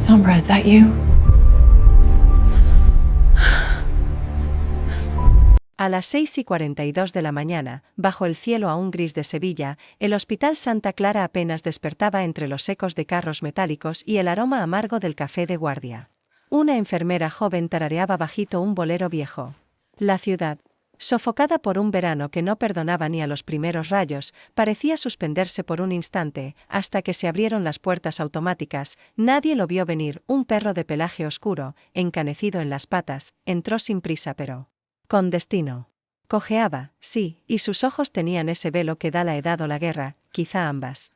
Sombra, is that you? A las 6:42 de la mañana, bajo el cielo aún gris de Sevilla, el Hospital Santa Clara apenas despertaba entre los ecos de carros metálicos y el aroma amargo del café de guardia. Una enfermera joven tarareaba bajito un bolero viejo. La ciudad, sofocada por un verano que no perdonaba ni a los primeros rayos, parecía suspenderse por un instante, hasta que se abrieron las puertas automáticas. Nadie lo vio venir. Un perro de pelaje oscuro, encanecido en las patas, entró sin prisa pero con destino. Cojeaba, sí, y sus ojos tenían ese velo que da la edad o la guerra, quizá ambas.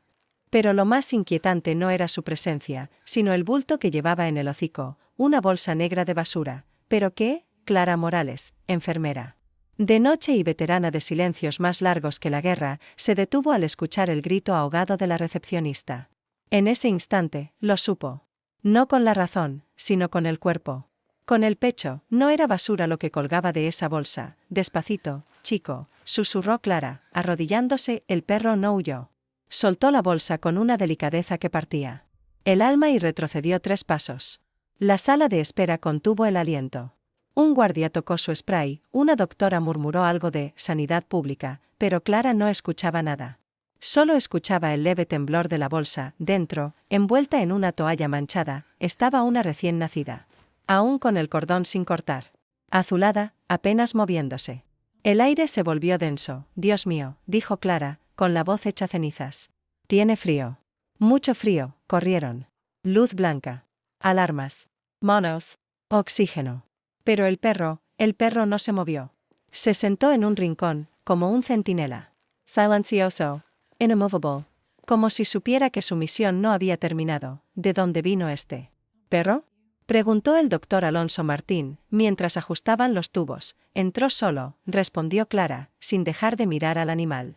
Pero lo más inquietante no era su presencia, sino el bulto que llevaba en el hocico, una bolsa negra de basura. ¿Pero qué? Clara Morales, enfermera. De noche y veterana de silencios más largos que la guerra, se detuvo al escuchar el grito ahogado de la recepcionista. En ese instante, lo supo. No con la razón, sino con el cuerpo. Con el pecho. No era basura lo que colgaba de esa bolsa. Despacito, chico, susurró Clara, arrodillándose. El perro no huyó. Soltó la bolsa con una delicadeza que partía el alma y retrocedió 3 pasos. La sala de espera contuvo el aliento. Un guardia tocó su spray, una doctora murmuró algo de sanidad pública, pero Clara no escuchaba nada. Solo escuchaba el leve temblor de la bolsa. Dentro, envuelta en una toalla manchada, estaba una recién nacida. Aún con el cordón sin cortar. Azulada, apenas moviéndose. El aire se volvió denso. Dios mío, dijo Clara, con la voz hecha cenizas. Tiene frío. Mucho frío. Corrieron. Luz blanca. Alarmas. Monos. Oxígeno. Pero el perro no se movió. Se sentó en un rincón, como un centinela. Silencioso. Immovable. Como si supiera que su misión no había terminado. ¿De dónde vino este perro? Preguntó el doctor Alonso Martín, mientras ajustaban los tubos. Entró solo, respondió Clara, sin dejar de mirar al animal.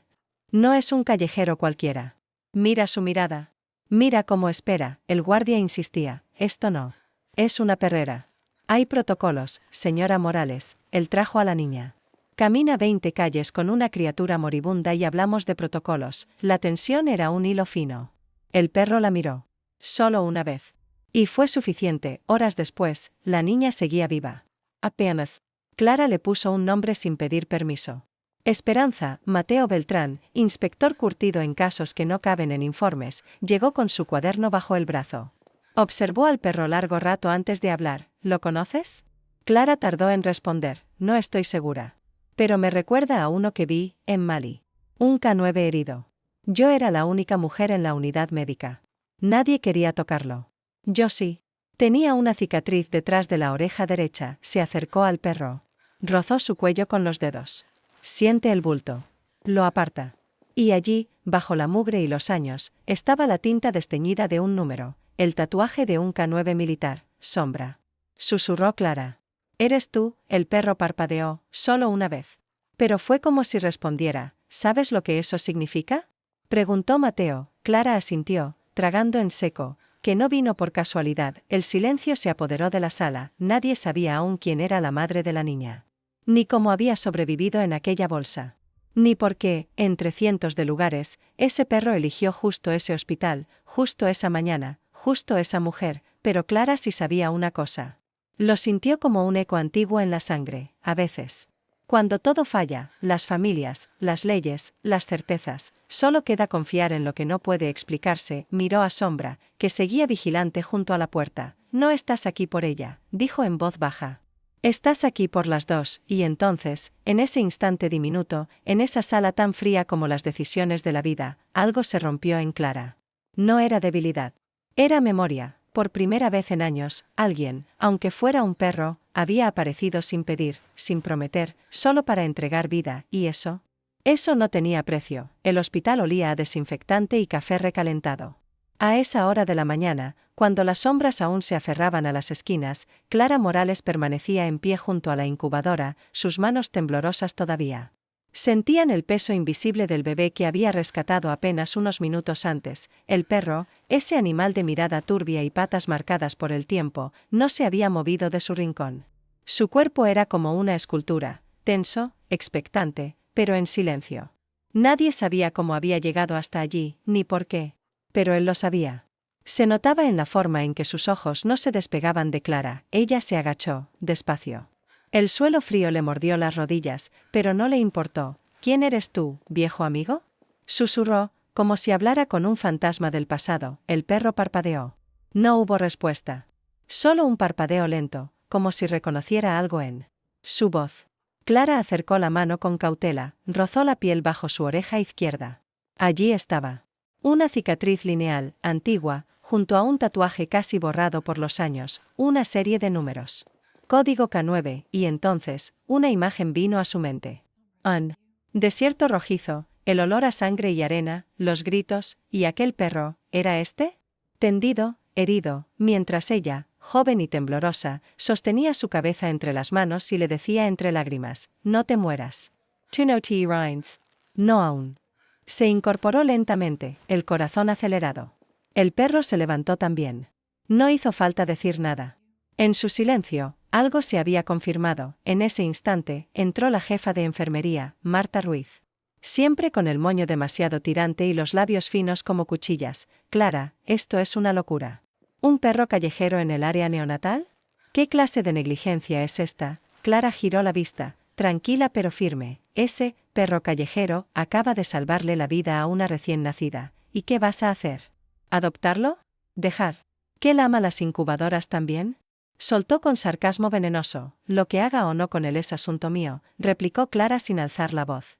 No es un callejero cualquiera. Mira su mirada. Mira cómo espera. El guardia insistía. Esto no es una perrera. Hay protocolos, señora Morales. Él trajo a la niña. Camina 20 calles con una criatura moribunda y hablamos de protocolos. La tensión era un hilo fino. El perro la miró. Solo una vez. Y fue suficiente. Horas después, la niña seguía viva. Apenas. Clara le puso un nombre sin pedir permiso. Esperanza. Mateo Beltrán, inspector curtido en casos que no caben en informes, llegó con su cuaderno bajo el brazo. Observó al perro largo rato antes de hablar. ¿Lo conoces? Clara tardó en responder. No estoy segura. Pero me recuerda a uno que vi en Mali. Un K9 herido. Yo era la única mujer en la unidad médica. Nadie quería tocarlo. Yo sí. Tenía una cicatriz detrás de la oreja derecha. Se acercó al perro. Rozó su cuello con los dedos. Siente el bulto. Lo aparta. Y allí, bajo la mugre y los años, estaba la tinta desteñida de un número, el tatuaje de un K9 militar. Sombra. Susurró Clara. ¿Eres tú? El perro parpadeó, solo una vez. Pero fue como si respondiera. ¿Sabes lo que eso significa? Preguntó Mateo. Clara asintió, tragando en seco. Que no vino por casualidad. El silencio se apoderó de la sala. Nadie sabía aún quién era la madre de la niña. Ni cómo había sobrevivido en aquella bolsa. Ni por qué, entre cientos de lugares, ese perro eligió justo ese hospital, justo esa mañana, justo esa mujer. Pero Clara sí sabía una cosa. Lo sintió como un eco antiguo en la sangre. A veces, cuando todo falla, las familias, las leyes, las certezas, solo queda confiar en lo que no puede explicarse. Miró a Sombra, que seguía vigilante junto a la puerta. No estás aquí por ella, dijo en voz baja. Estás aquí por las dos. Y entonces, en ese instante diminuto, en esa sala tan fría como las decisiones de la vida, algo se rompió en Clara. No era debilidad. Era memoria. Por primera vez en años, alguien, aunque fuera un perro, había aparecido sin pedir, sin prometer, solo para entregar vida. ¿Y eso? Eso no tenía precio. El hospital olía a desinfectante y café recalentado. A esa hora de la mañana, cuando las sombras aún se aferraban a las esquinas, Clara Morales permanecía en pie junto a la incubadora, sus manos temblorosas todavía. Sentían el peso invisible del bebé que había rescatado apenas unos minutos antes. El perro, ese animal de mirada turbia y patas marcadas por el tiempo, no se había movido de su rincón. Su cuerpo era como una escultura, tenso, expectante, pero en silencio. Nadie sabía cómo había llegado hasta allí, ni por qué. Pero él lo sabía. Se notaba en la forma en que sus ojos no se despegaban de Clara. Ella se agachó, despacio. El suelo frío le mordió las rodillas, pero no le importó. ¿Quién eres tú, viejo amigo? Susurró, como si hablara con un fantasma del pasado. El perro parpadeó. No hubo respuesta. Solo un parpadeo lento, como si reconociera algo en su voz. Clara acercó la mano con cautela, rozó la piel bajo su oreja izquierda. Allí estaba. Una cicatriz lineal, antigua, junto a un tatuaje casi borrado por los años, una serie de números. Código K9, y entonces, una imagen vino a su mente. Un desierto rojizo, el olor a sangre y arena, los gritos, y aquel perro, ¿era este? Tendido, herido, mientras ella, joven y temblorosa, sostenía su cabeza entre las manos y le decía entre lágrimas, no te mueras. To no te rinds. No aún. Se incorporó lentamente, el corazón acelerado. El perro se levantó también. No hizo falta decir nada. En su silencio, algo se había confirmado. En ese instante, entró la jefa de enfermería, Marta Ruiz. Siempre con el moño demasiado tirante y los labios finos como cuchillas. Clara, esto es una locura. ¿Un perro callejero en el área neonatal? ¿Qué clase de negligencia es esta? Clara giró la vista, tranquila pero firme. Ese perro callejero acaba de salvarle la vida a una recién nacida. ¿Y qué vas a hacer? ¿Adoptarlo? ¿Dejar que él ama las incubadoras también? Soltó con sarcasmo venenoso. Lo que haga o no con él es asunto mío, replicó Clara sin alzar la voz.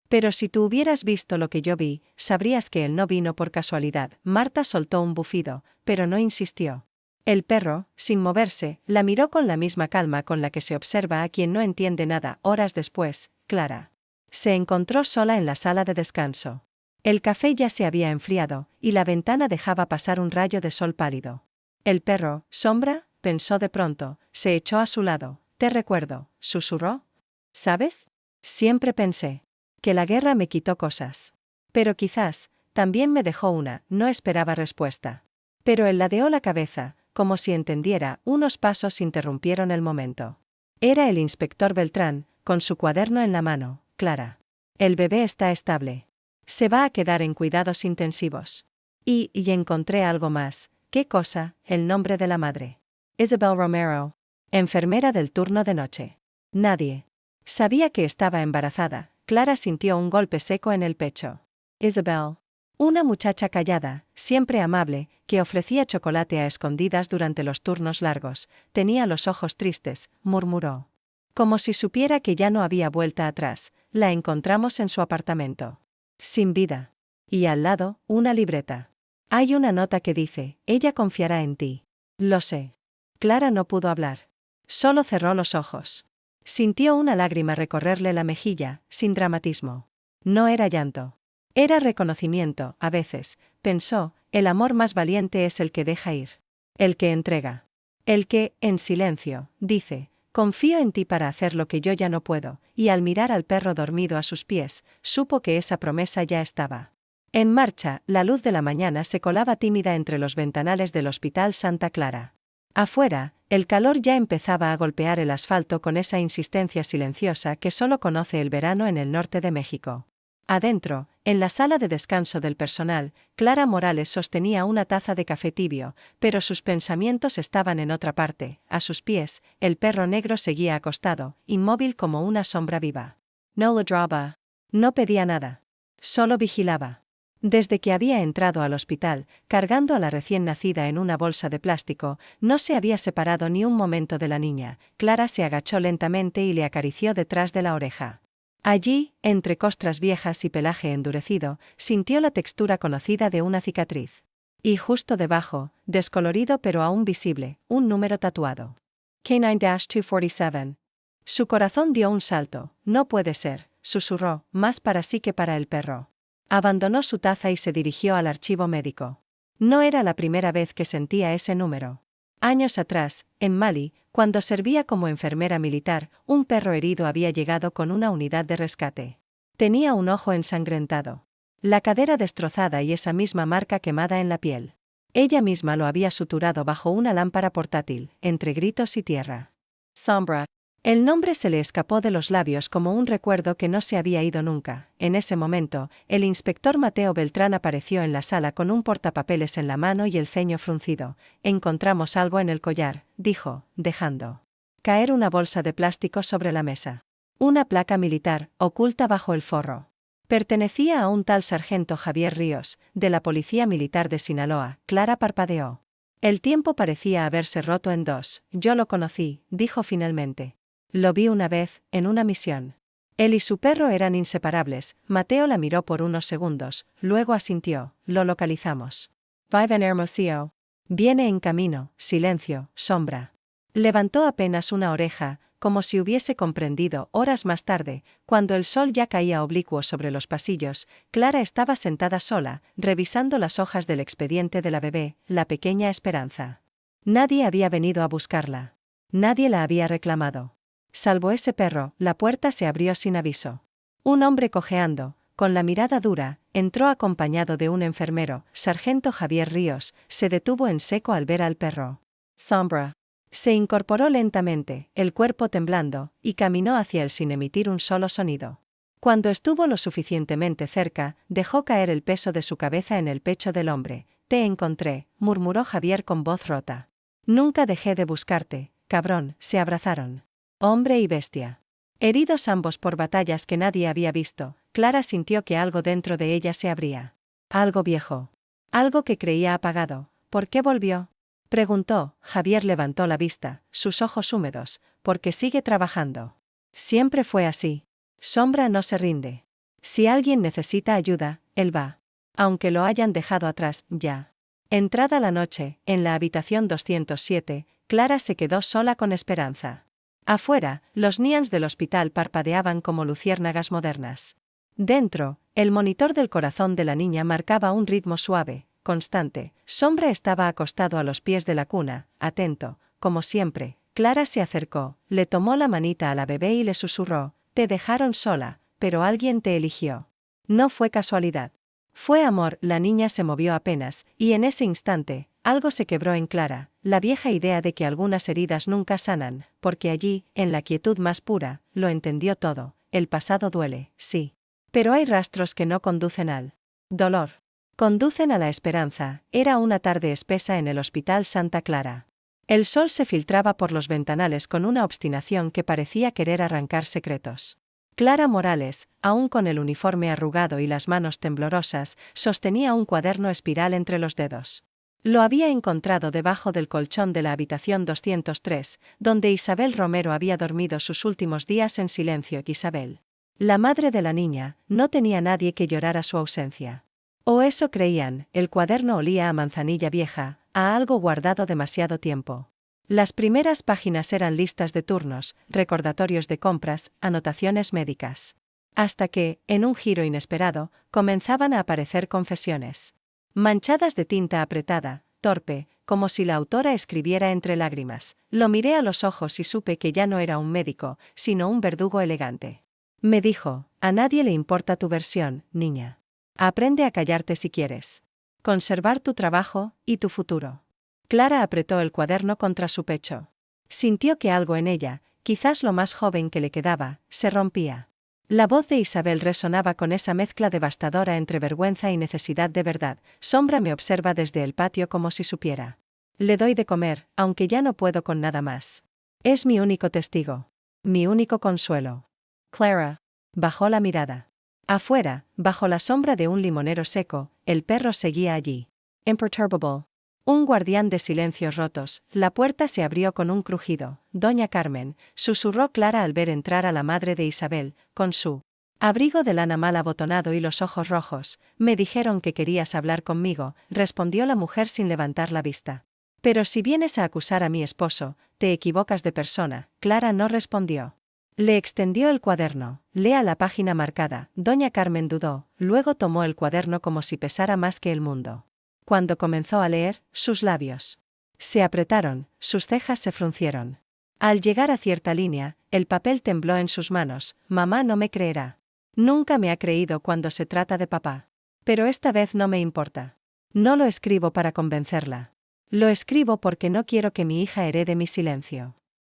Pero si tú hubieras visto lo que yo vi, sabrías que él no vino por casualidad. Marta soltó un bufido, pero no insistió. El perro, sin moverse, la miró con la misma calma con la que se observa a quien no entiende nada. Horas después, Clara se encontró sola en la sala de descanso. El café ya se había enfriado, y la ventana dejaba pasar un rayo de sol pálido. El perro, sombra, pensó de pronto, se echó a su lado. Te recuerdo, susurró. ¿Sabes? Siempre pensé que la guerra me quitó cosas. Pero quizás, también me dejó una. No esperaba respuesta. Pero él ladeó la cabeza, como si entendiera. Unos pasos interrumpieron el momento. Era el inspector Beltrán, con su cuaderno en la mano. Clara. El bebé está estable. Se va a quedar en cuidados intensivos. Y encontré algo más. ¿Qué cosa? El nombre de la madre. Isabel Romero. Enfermera del turno de noche. Nadie sabía que estaba embarazada. Clara sintió un golpe seco en el pecho. Isabel. Una muchacha callada, siempre amable, que ofrecía chocolate a escondidas durante los turnos largos, tenía los ojos tristes, murmuró. Como si supiera que ya no había vuelta atrás, la encontramos en su apartamento. Sin vida. Y al lado, una libreta. Hay una nota que dice, ella confiará en ti. Lo sé. Clara no pudo hablar. Solo cerró los ojos. Sintió una lágrima recorrerle la mejilla, sin dramatismo. No era llanto. Era reconocimiento. A veces, pensó, el amor más valiente es el que deja ir. El que entrega. El que, en silencio, dice, confío en ti para hacer lo que yo ya no puedo, y al mirar al perro dormido a sus pies, supo que esa promesa ya estaba en marcha. La luz de la mañana se colaba tímida entre los ventanales del Hospital Santa Clara. Afuera, el calor ya empezaba a golpear el asfalto con esa insistencia silenciosa que solo conoce el verano en el norte de México. Adentro, en la sala de descanso del personal, Clara Morales sostenía una taza de café tibio, pero sus pensamientos estaban en otra parte. A sus pies, el perro negro seguía acostado, inmóvil como una sombra viva. No ladraba. No pedía nada. Solo vigilaba. Desde que había entrado al hospital, cargando a la recién nacida en una bolsa de plástico, no se había separado ni un momento de la niña. Clara se agachó lentamente y le acarició detrás de la oreja. Allí, entre costras viejas y pelaje endurecido, sintió la textura conocida de una cicatriz. Y justo debajo, descolorido pero aún visible, un número tatuado. K9-247. Su corazón dio un salto. No puede ser, susurró, más para sí que para el perro. Abandonó su taza y se dirigió al archivo médico. No era la primera vez que sentía ese número. Años atrás, en Mali, cuando servía como enfermera militar, un perro herido había llegado con una unidad de rescate. Tenía un ojo ensangrentado, la cadera destrozada y esa misma marca quemada en la piel. Ella misma lo había suturado bajo una lámpara portátil, entre gritos y tierra. Sombra. El nombre se le escapó de los labios como un recuerdo que no se había ido nunca. En ese momento, el inspector Mateo Beltrán apareció en la sala con un portapapeles en la mano y el ceño fruncido. Encontramos algo en el collar, dijo, dejando caer una bolsa de plástico sobre la mesa. Una placa militar, oculta bajo el forro. Pertenecía a un tal sargento Javier Ríos, de la Policía Militar de Sinaloa. Clara parpadeó. El tiempo parecía haberse roto en dos. Yo lo conocí, dijo finalmente. Lo vi una vez, en una misión. Él y su perro eran inseparables. Mateo la miró por unos segundos, luego asintió. Lo localizamos. Vive en Hermosillo. Viene en camino. Silencio, sombra. Levantó apenas una oreja, como si hubiese comprendido horas más tarde, cuando el sol ya caía oblicuo sobre los pasillos. Clara estaba sentada sola, revisando las hojas del expediente de la bebé, la pequeña Esperanza. Nadie había venido a buscarla. Nadie la había reclamado. Salvo ese perro, la puerta se abrió sin aviso. Un hombre cojeando, con la mirada dura, entró acompañado de un enfermero. Sargento Javier Ríos se detuvo en seco al ver al perro. Sombra. Se incorporó lentamente, el cuerpo temblando, y caminó hacia él sin emitir un solo sonido. Cuando estuvo lo suficientemente cerca, dejó caer el peso de su cabeza en el pecho del hombre. Te encontré, murmuró Javier con voz rota. Nunca dejé de buscarte, cabrón. Se abrazaron. Hombre y bestia. Heridos ambos por batallas que nadie había visto, Clara sintió que algo dentro de ella se abría. Algo viejo. Algo que creía apagado. ¿Por qué volvió? Preguntó. Javier levantó la vista, sus ojos húmedos. Porque sigue trabajando. Siempre fue así. Sombra no se rinde. Si alguien necesita ayuda, él va. Aunque lo hayan dejado atrás, ya. Entrada la noche, en la habitación 207, Clara se quedó sola con Esperanza. Afuera, los neons del hospital parpadeaban como luciérnagas modernas. Dentro, el monitor del corazón de la niña marcaba un ritmo suave, constante. Sombra estaba acostado a los pies de la cuna, atento, como siempre. Clara se acercó, le tomó la manita a la bebé y le susurró, te dejaron sola, pero alguien te eligió. No fue casualidad. Fue amor. La niña se movió apenas, y en ese instante, algo se quebró en Clara, la vieja idea de que algunas heridas nunca sanan, porque allí, en la quietud más pura, lo entendió todo. El pasado duele, sí. Pero hay rastros que no conducen al dolor. Conducen a la esperanza. Era una tarde espesa en el Hospital Santa Clara. El sol se filtraba por los ventanales con una obstinación que parecía querer arrancar secretos. Clara Morales, aún con el uniforme arrugado y las manos temblorosas, sostenía un cuaderno espiral entre los dedos. Lo había encontrado debajo del colchón de la habitación 203, donde Isabel Romero había dormido sus últimos días en silencio. Isabel, la madre de la niña, no tenía nadie que llorara su ausencia. O eso creían. El cuaderno olía a manzanilla vieja, a algo guardado demasiado tiempo. Las primeras páginas eran listas de turnos, recordatorios de compras, anotaciones médicas. Hasta que, en un giro inesperado, comenzaban a aparecer confesiones. Manchadas de tinta apretada, torpe, como si la autora escribiera entre lágrimas. Lo miré a los ojos y supe que ya no era un médico, sino un verdugo elegante. Me dijo, a nadie le importa tu versión, niña. Aprende a callarte si quieres conservar tu trabajo y tu futuro. Clara apretó el cuaderno contra su pecho. Sintió que algo en ella, quizás lo más joven que le quedaba, se rompía. La voz de Isabel resonaba con esa mezcla devastadora entre vergüenza y necesidad de verdad. Sombra me observa desde el patio como si supiera. Le doy de comer, aunque ya no puedo con nada más. Es mi único testigo. Mi único consuelo. Clara bajó la mirada. Afuera, bajo la sombra de un limonero seco, el perro seguía allí. Imperturbable. Un guardián de silencios rotos. La puerta se abrió con un crujido. Doña Carmen, susurró Clara al ver entrar a la madre de Isabel, con su abrigo de lana mal abotonado y los ojos rojos. Me dijeron que querías hablar conmigo, respondió la mujer sin levantar la vista. Pero si vienes a acusar a mi esposo, te equivocas de persona. Clara no respondió. Le extendió el cuaderno. Lea la página marcada. Doña Carmen dudó, luego tomó el cuaderno como si pesara más que el mundo. Cuando comenzó a leer, sus labios se apretaron, sus cejas se fruncieron. Al llegar a cierta línea, el papel tembló en sus manos. Mamá no me creerá. Nunca me ha creído cuando se trata de papá. Pero esta vez no me importa. No lo escribo para convencerla. Lo escribo porque no quiero que mi hija herede mi silencio.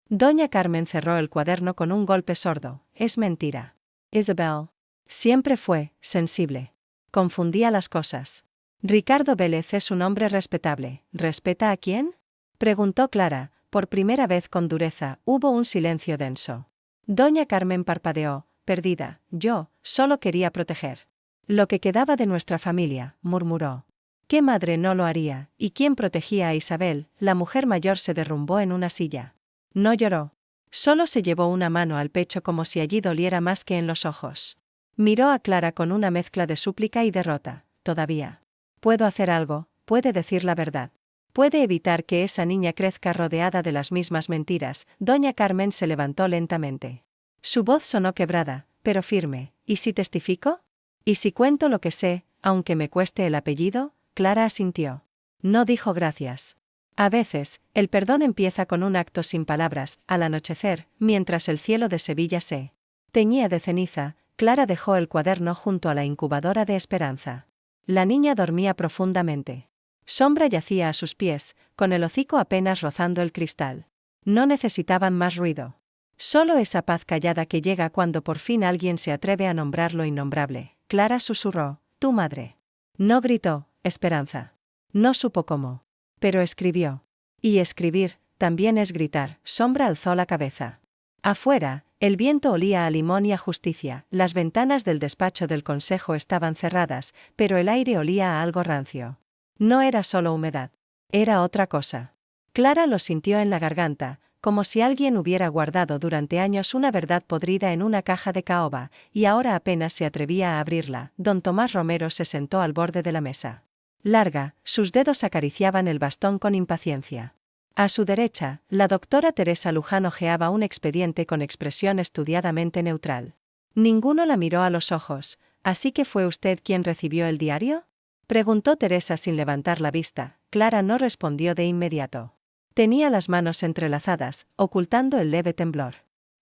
Doña Carmen cerró el cuaderno con un golpe sordo. Es mentira. Isabel. Siempre fue sensible. Confundía las cosas. Ricardo Vélez es un hombre respetable. ¿Respeta a quién? Preguntó Clara, por primera vez con dureza. Hubo un silencio denso. Doña Carmen parpadeó, perdida. Yo, solo quería proteger. Lo que quedaba de nuestra familia, murmuró. ¿Qué madre no lo haría? ¿Y quién protegía a Isabel? La mujer mayor se derrumbó en una silla. No lloró. Solo se llevó una mano al pecho como si allí doliera más que en los ojos. Miró a Clara con una mezcla de súplica y derrota. Todavía. Puedo hacer algo, puede decir la verdad. Puede evitar que esa niña crezca rodeada de las mismas mentiras. Doña Carmen se levantó lentamente. Su voz sonó quebrada, pero firme. ¿Y si testifico? ¿Y si cuento lo que sé, aunque me cueste el apellido? Clara asintió. No dijo gracias. A veces, el perdón empieza con un acto sin palabras. Al anochecer, mientras el cielo de Sevilla se teñía de ceniza, Clara dejó el cuaderno junto a la incubadora de esperanza. La niña dormía profundamente. Sombra yacía a sus pies, con el hocico apenas rozando el cristal. No necesitaban más ruido. Solo esa paz callada que llega cuando por fin alguien se atreve a nombrar lo innombrable. Clara susurró, tu madre. No gritó, Esperanza. No supo cómo. Pero escribió. Y escribir, también es gritar. Sombra alzó la cabeza. Afuera, el viento olía a limón y a justicia. Las ventanas del despacho del consejo estaban cerradas, pero el aire olía a algo rancio. No era solo humedad. Era otra cosa. Clara lo sintió en la garganta, como si alguien hubiera guardado durante años una verdad podrida en una caja de caoba, y ahora apenas se atrevía a abrirla. Don Tomás Romero se sentó al borde de la mesa. Larga, sus dedos acariciaban el bastón con impaciencia. A su derecha, la doctora Teresa Luján hojeaba un expediente con expresión estudiadamente neutral. Ninguno la miró a los ojos. ¿Así que fue usted quien recibió el diario? Preguntó Teresa sin levantar la vista. Clara no respondió de inmediato. Tenía las manos entrelazadas, ocultando el leve temblor.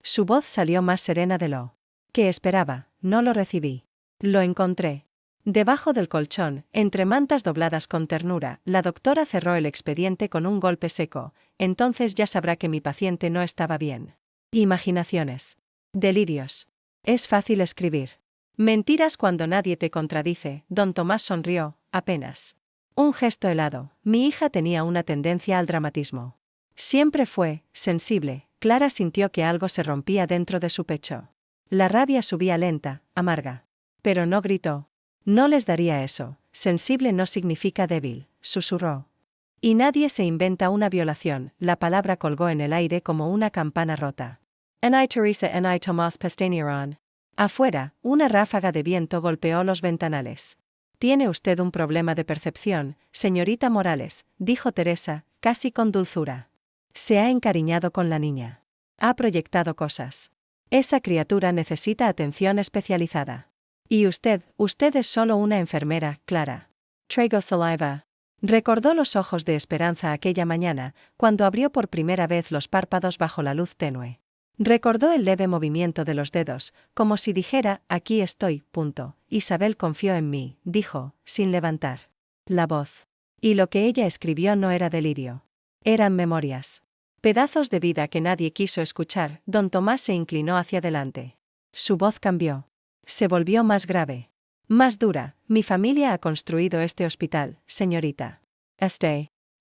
Su voz salió más serena de lo que esperaba. No lo recibí. Lo encontré. Debajo del colchón, entre mantas dobladas con ternura, la doctora cerró el expediente con un golpe seco. Entonces ya sabrá que mi paciente no estaba bien. Imaginaciones. Delirios. Es fácil escribir. Mentiras cuando nadie te contradice. Don Tomás sonrió, apenas. Un gesto helado. Mi hija tenía una tendencia al dramatismo. Siempre fue sensible. Clara sintió que algo se rompía dentro de su pecho. La rabia subía lenta, amarga. Pero no gritó. No les daría eso. Sensible no significa débil, susurró. Y nadie se inventa una violación. La palabra colgó en el aire como una campana rota. N.I. Teresa N.I. Tomás Pestañarán. Afuera, una ráfaga de viento golpeó los ventanales. Tiene usted un problema de percepción, señorita Morales, dijo Teresa, casi con dulzura. Se ha encariñado con la niña. Ha proyectado cosas. Esa criatura necesita atención especializada. Y usted es solo una enfermera, Clara. Traigo saliva. Recordó los ojos de Esperanza aquella mañana, cuando abrió por primera vez los párpados bajo la luz tenue. Recordó el leve movimiento de los dedos, como si dijera, aquí estoy, punto. Isabel confió en mí, dijo, sin levantar la voz. Y lo que ella escribió no era delirio. Eran memorias. Pedazos de vida que nadie quiso escuchar. Don Tomás se inclinó hacia adelante. Su voz cambió. Se volvió más grave. Más dura. Mi familia ha construido este hospital, señorita.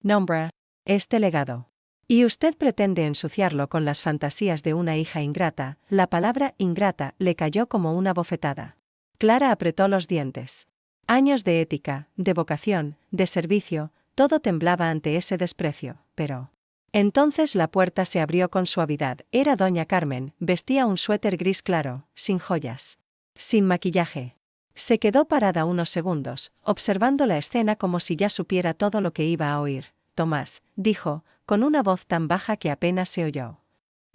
Nombra. Este legado. Y usted pretende ensuciarlo con las fantasías de una hija ingrata. La palabra ingrata le cayó como una bofetada. Clara apretó los dientes. Años de ética, de vocación, de servicio, todo temblaba ante ese desprecio, pero... Entonces la puerta se abrió con suavidad. Era doña Carmen, vestía un suéter gris claro, sin joyas. Sin maquillaje. Se quedó parada unos segundos, observando la escena como si ya supiera todo lo que iba a oír. Tomás, dijo, con una voz tan baja que apenas se oyó.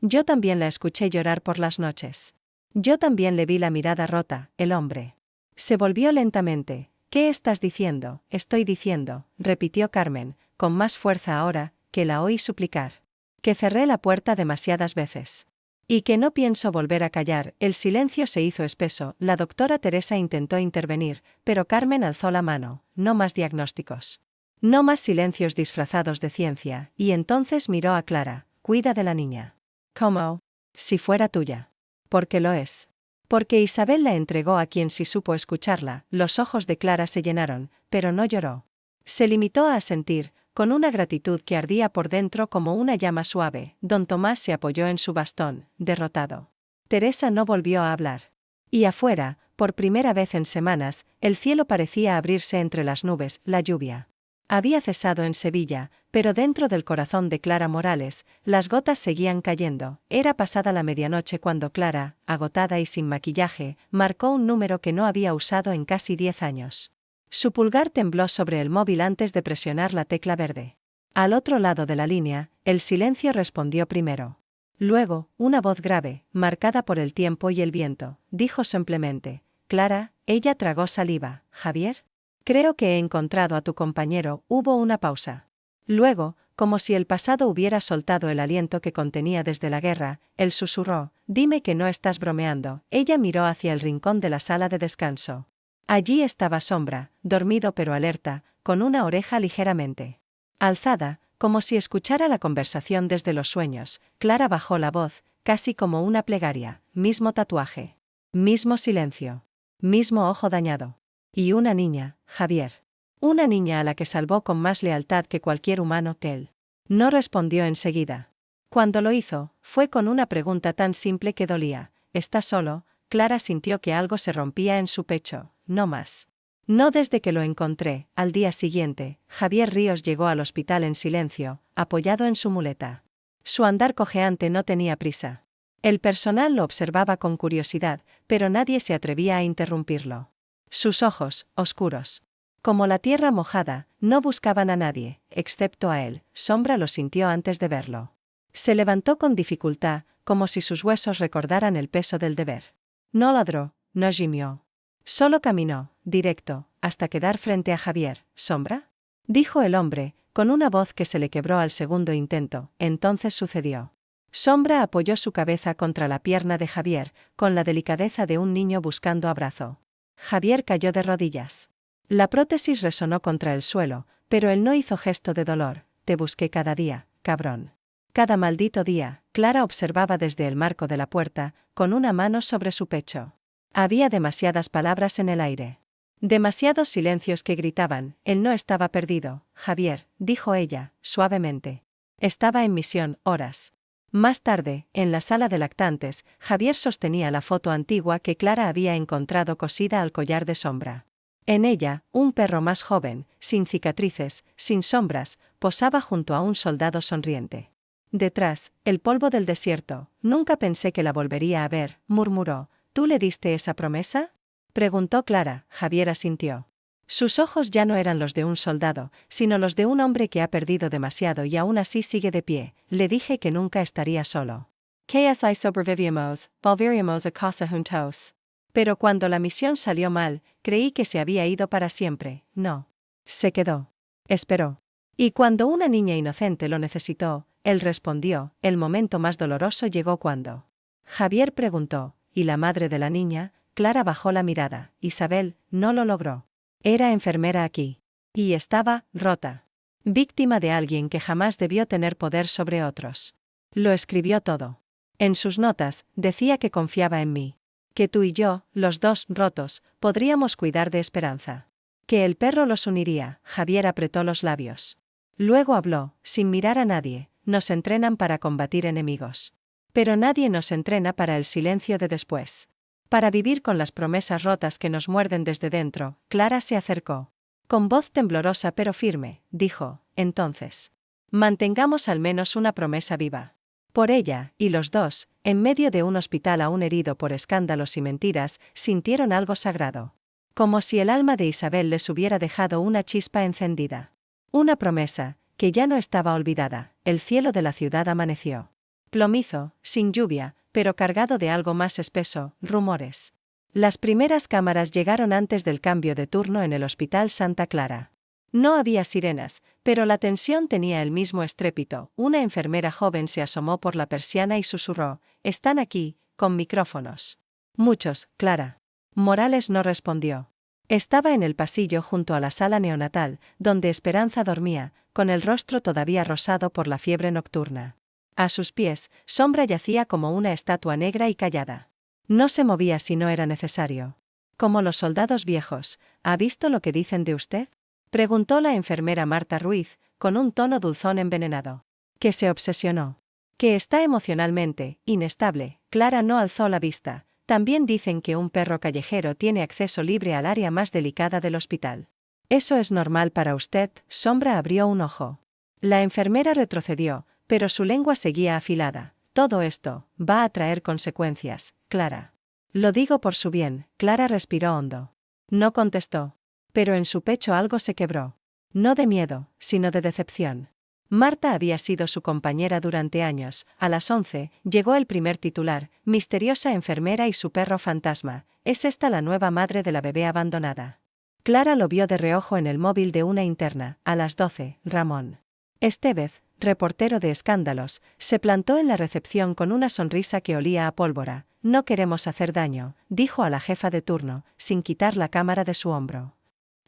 Yo también la escuché llorar por las noches. Yo también le vi la mirada rota, el hombre. Se volvió lentamente. ¿Qué estás diciendo? Estoy diciendo, repitió Carmen, con más fuerza ahora, que la oí suplicar. Que cerré la puerta demasiadas veces. Y que no pienso volver a callar. El silencio se hizo espeso. La doctora Teresa intentó intervenir, pero Carmen alzó la mano. No más diagnósticos. No más silencios disfrazados de ciencia. Y entonces miró a Clara. Cuida de la niña. ¿Cómo? Si fuera tuya. Porque lo es. Porque Isabel la entregó a quien sí supo escucharla. Los ojos de Clara se llenaron, pero no lloró. Se limitó a asentir, con una gratitud que ardía por dentro como una llama suave. Don Tomás se apoyó en su bastón, derrotado. Teresa no volvió a hablar. Y afuera, por primera vez en semanas, el cielo parecía abrirse entre las nubes. La lluvia había cesado en Sevilla, pero dentro del corazón de Clara Morales, las gotas seguían cayendo. Era pasada la medianoche cuando Clara, agotada y sin maquillaje, marcó un número que no había usado en casi 10 años. Su pulgar tembló sobre el móvil antes de presionar la tecla verde. Al otro lado de la línea, el silencio respondió primero. Luego, una voz grave, marcada por el tiempo y el viento, dijo simplemente: Clara. Ella tragó saliva. ¿Javier? Creo que he encontrado a tu compañero. Hubo una pausa. Luego, como si el pasado hubiera soltado el aliento que contenía desde la guerra, él susurró: Dime que no estás bromeando. Ella miró hacia el rincón de la sala de descanso. Allí estaba Sombra, dormido pero alerta, con una oreja ligeramente alzada, como si escuchara la conversación desde los sueños. Clara bajó la voz, casi como una plegaria. Mismo tatuaje. Mismo silencio. Mismo ojo dañado. Y una niña, Javier. Una niña a la que salvó con más lealtad que cualquier humano que él. No respondió enseguida. Cuando lo hizo, fue con una pregunta tan simple que dolía. ¿Estás solo? Clara sintió que algo se rompía en su pecho. No más. No desde que lo encontré. Al día siguiente, Javier Ríos llegó al hospital en silencio, apoyado en su muleta. Su andar cojeante no tenía prisa. El personal lo observaba con curiosidad, pero nadie se atrevía a interrumpirlo. Sus ojos, oscuros como la tierra mojada, no buscaban a nadie, excepto a él. Sombra lo sintió antes de verlo. Se levantó con dificultad, como si sus huesos recordaran el peso del deber. No ladró, no gimió. Solo caminó, directo, hasta quedar frente a Javier. ¿Sombra? Dijo el hombre, con una voz que se le quebró al segundo intento. Entonces sucedió. Sombra apoyó su cabeza contra la pierna de Javier, con la delicadeza de un niño buscando abrazo. Javier cayó de rodillas. La prótesis resonó contra el suelo, pero él no hizo gesto de dolor. Te busqué cada día, cabrón. Cada maldito día. Clara observaba desde el marco de la puerta, con una mano sobre su pecho. Había demasiadas palabras en el aire. Demasiados silencios que gritaban. Él no estaba perdido, Javier, dijo ella, suavemente. Estaba en misión, horas. Más tarde, en la sala de lactantes, Javier sostenía la foto antigua que Clara había encontrado cosida al collar de Sombra. En ella, un perro más joven, sin cicatrices, sin sombras, posaba junto a un soldado sonriente. Detrás, el polvo del desierto. Nunca pensé que la volvería a ver, murmuró. ¿Tú le diste esa promesa? Preguntó Clara. Javier asintió. Sus ojos ya no eran los de un soldado, sino los de un hombre que ha perdido demasiado y aún así sigue de pie. Le dije que nunca estaría solo. Que así sobrevivíamos, volveríamos a casa juntos. Pero cuando la misión salió mal, creí que se había ido para siempre. No. Se quedó. Esperó. Y cuando una niña inocente lo necesitó, él respondió. El momento más doloroso llegó cuando Javier preguntó, ¿y la madre de la niña? Clara bajó la mirada. Isabel, no lo logró. Era enfermera aquí. Y estaba rota. Víctima de alguien que jamás debió tener poder sobre otros. Lo escribió todo. En sus notas, decía que confiaba en mí. Que tú y yo, los dos rotos, podríamos cuidar de Esperanza. Que el perro los uniría. Javier apretó los labios. Luego habló, sin mirar a nadie. Nos entrenan para combatir enemigos. Pero nadie nos entrena para el silencio de después. Para vivir con las promesas rotas que nos muerden desde dentro. Clara se acercó. Con voz temblorosa pero firme, dijo, entonces. Mantengamos al menos una promesa viva. Por ella, y los dos, en medio de un hospital aún herido por escándalos y mentiras, sintieron algo sagrado. Como si el alma de Isabel les hubiera dejado una chispa encendida. Una promesa, que ya no estaba olvidada. El cielo de la ciudad amaneció. Plomizo, sin lluvia, pero cargado de algo más espeso, rumores. Las primeras cámaras llegaron antes del cambio de turno en el Hospital Santa Clara. No había sirenas, pero la tensión tenía el mismo estrépito. Una enfermera joven se asomó por la persiana y susurró, «Están aquí, con micrófonos». «Muchos, Clara». Morales no respondió. Estaba en el pasillo junto a la sala neonatal, donde Esperanza dormía, con el rostro todavía rosado por la fiebre nocturna. A sus pies, Sombra yacía como una estatua negra y callada. No se movía si no era necesario. Como los soldados viejos, ¿ha visto lo que dicen de usted? Preguntó la enfermera Marta Ruiz, con un tono dulzón envenenado. Que se obsesionó. Que está emocionalmente inestable. Clara no alzó la vista. También dicen que un perro callejero tiene acceso libre al área más delicada del hospital. ¿Eso es normal para usted? Sombra abrió un ojo. La enfermera retrocedió, pero su lengua seguía afilada. Todo esto va a traer consecuencias, Clara. Lo digo por su bien. Clara respiró hondo. No contestó. Pero en su pecho algo se quebró. No de miedo, sino de decepción. Marta había sido su compañera durante años. A las 11, llegó el primer titular: misteriosa enfermera y su perro fantasma. ¿Es esta la nueva madre de la bebé abandonada? Clara lo vio de reojo en el móvil de una interna. A las 12, Ramón Estevez, reportero de escándalos, se plantó en la recepción con una sonrisa que olía a pólvora. No queremos hacer daño, dijo a la jefa de turno, sin quitar la cámara de su hombro.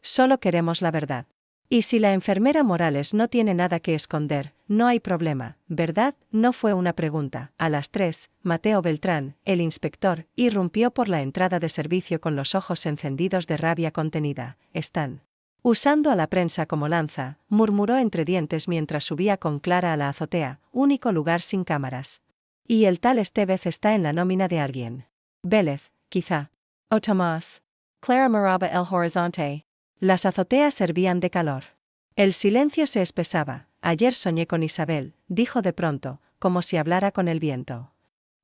Solo queremos la verdad. Y si la enfermera Morales no tiene nada que esconder, no hay problema, ¿verdad? No fue una pregunta. A las 3, Mateo Beltrán, el inspector, irrumpió por la entrada de servicio con los ojos encendidos de rabia contenida. Están usando a la prensa como lanza, murmuró entre dientes mientras subía con Clara a la azotea, único lugar sin cámaras. Y el tal Estevez está en la nómina de alguien. Vélez, quizá. O Tomás. Clara miraba el horizonte. Las azoteas servían de calor. El silencio se espesaba. Ayer soñé con Isabel, dijo de pronto, como si hablara con el viento.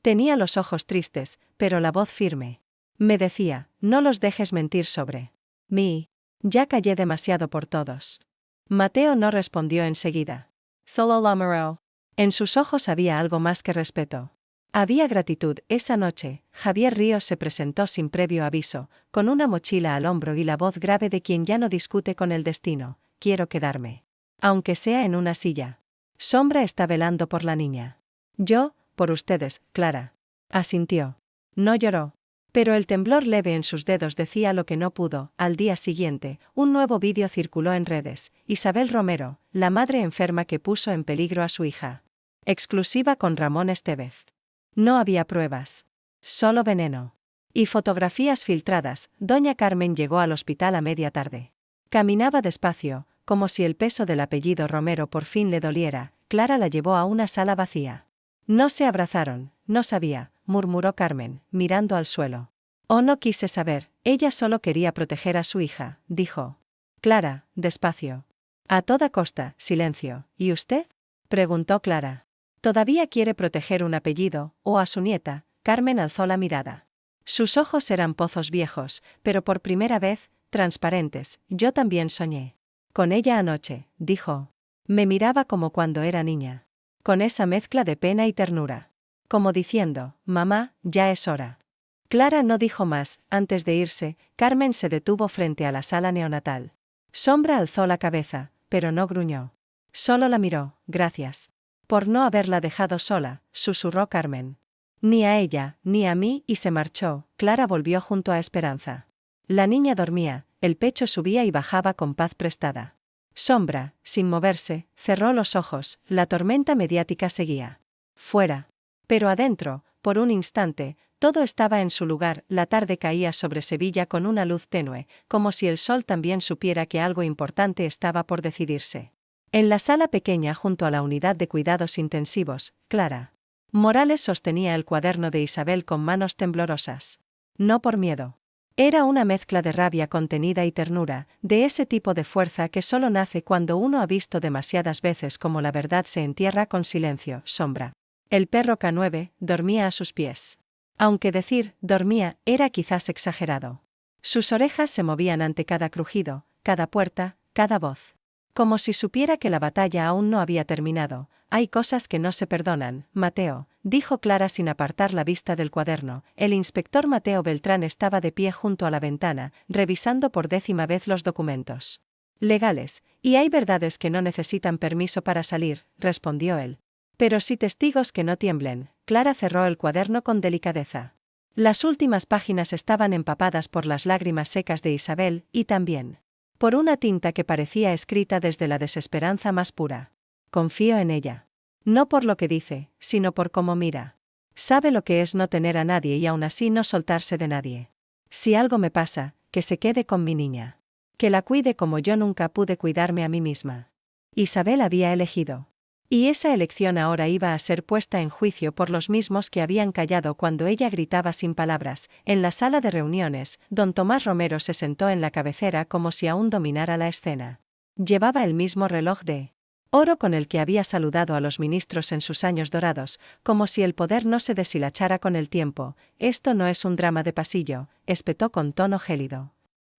Tenía los ojos tristes, pero la voz firme. Me decía, no los dejes mentir sobre mí. Ya callé demasiado por todos. Mateo no respondió enseguida. Solo la miró. En sus ojos había algo más que respeto. Había gratitud. Esa noche, Javier Ríos se presentó sin previo aviso, con una mochila al hombro y la voz grave de quien ya no discute con el destino. Quiero quedarme. Aunque sea en una silla. Sombra está velando por la niña. Yo, por ustedes, Clara. Asintió. No lloró. Pero el temblor leve en sus dedos decía lo que no pudo. Al día siguiente, un nuevo vídeo circuló en redes. Isabel Romero, la madre enferma que puso en peligro a su hija. Exclusiva con Ramón Estevez. No había pruebas. Solo veneno. Y fotografías filtradas. Doña Carmen llegó al hospital a media tarde. Caminaba despacio, como si el peso del apellido Romero por fin le doliera. Clara la llevó a una sala vacía. No se abrazaron, no sabía, murmuró Carmen, mirando al suelo. Oh, no quise saber, ella solo quería proteger a su hija, dijo. Clara, despacio. A toda costa, silencio. ¿Y usted? Preguntó Clara. ¿Todavía quiere proteger un apellido, o a su nieta? Carmen alzó la mirada. Sus ojos eran pozos viejos, pero por primera vez, transparentes. Yo también soñé con ella anoche, dijo. Me miraba como cuando era niña. Con esa mezcla de pena y ternura. Como diciendo, mamá, ya es hora. Clara no dijo más. Antes de irse, Carmen se detuvo frente a la sala neonatal. Sombra alzó la cabeza, pero no gruñó. Solo la miró. Gracias. Por no haberla dejado sola, susurró Carmen. Ni a ella, ni a mí, y se marchó. Clara volvió junto a Esperanza. La niña dormía, el pecho subía y bajaba con paz prestada. Sombra, sin moverse, cerró los ojos. La tormenta mediática seguía. Fuera. Pero adentro, por un instante, todo estaba en su lugar. La tarde caía sobre Sevilla con una luz tenue, como si el sol también supiera que algo importante estaba por decidirse. En la sala pequeña junto a la unidad de cuidados intensivos, Clara Morales sostenía el cuaderno de Isabel con manos temblorosas. No por miedo. Era una mezcla de rabia contenida y ternura, de ese tipo de fuerza que solo nace cuando uno ha visto demasiadas veces cómo la verdad se entierra con silencio. Sombra. El perro K9 dormía a sus pies. Aunque decir dormía era quizás exagerado. Sus orejas se movían ante cada crujido, cada puerta, cada voz. Como si supiera que la batalla aún no había terminado. Hay cosas que no se perdonan, Mateo, dijo Clara sin apartar la vista del cuaderno. El inspector Mateo Beltrán estaba de pie junto a la ventana, revisando por 10ª vez los documentos legales, y hay verdades que no necesitan permiso para salir, respondió él. Pero sí testigos que no tiemblen. Clara cerró el cuaderno con delicadeza. Las últimas páginas estaban empapadas por las lágrimas secas de Isabel, y también por una tinta que parecía escrita desde la desesperanza más pura. Confío en ella. No por lo que dice, sino por cómo mira. Sabe lo que es no tener a nadie y aún así no soltarse de nadie. Si algo me pasa, que se quede con mi niña. Que la cuide como yo nunca pude cuidarme a mí misma. Isabel había elegido. Y esa elección ahora iba a ser puesta en juicio por los mismos que habían callado cuando ella gritaba sin palabras. En la sala de reuniones, don Tomás Romero se sentó en la cabecera como si aún dominara la escena. Llevaba el mismo reloj de oro con el que había saludado a los ministros en sus años dorados, como si el poder no se deshilachara con el tiempo. Esto no es un drama de pasillo, espetó con tono gélido.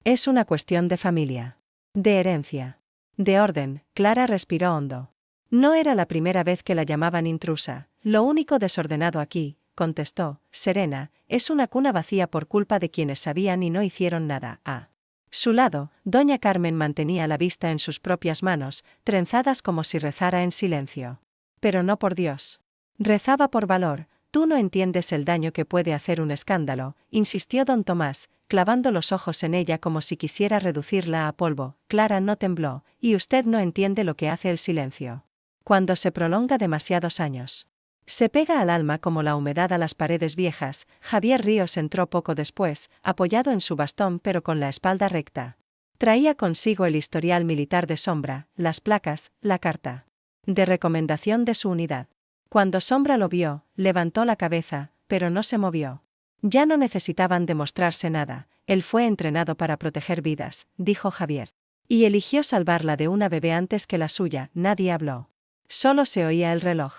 Es una cuestión de familia. De herencia. De orden. Clara respiró hondo. No era la primera vez que la llamaban intrusa. Lo único desordenado aquí, contestó, serena, es una cuna vacía por culpa de quienes sabían y no hicieron nada. A su lado, doña Carmen mantenía la vista en sus propias manos, trenzadas como si rezara en silencio. Pero no por Dios. Rezaba por valor. Tú no entiendes el daño que puede hacer un escándalo, insistió don Tomás, clavando los ojos en ella como si quisiera reducirla a polvo. Clara no tembló, y usted no entiende lo que hace el silencio. Cuando se prolonga demasiados años. Se pega al alma como la humedad a las paredes viejas. Javier Ríos entró poco después, apoyado en su bastón pero con la espalda recta. Traía consigo el historial militar de Sombra, las placas, la carta de recomendación de su unidad. Cuando Sombra lo vio, levantó la cabeza, pero no se movió. Ya no necesitaban demostrarse nada, él fue entrenado para proteger vidas, dijo Javier. Y eligió salvarla de una bebé antes que la suya. Nadie habló. Solo se oía el reloj.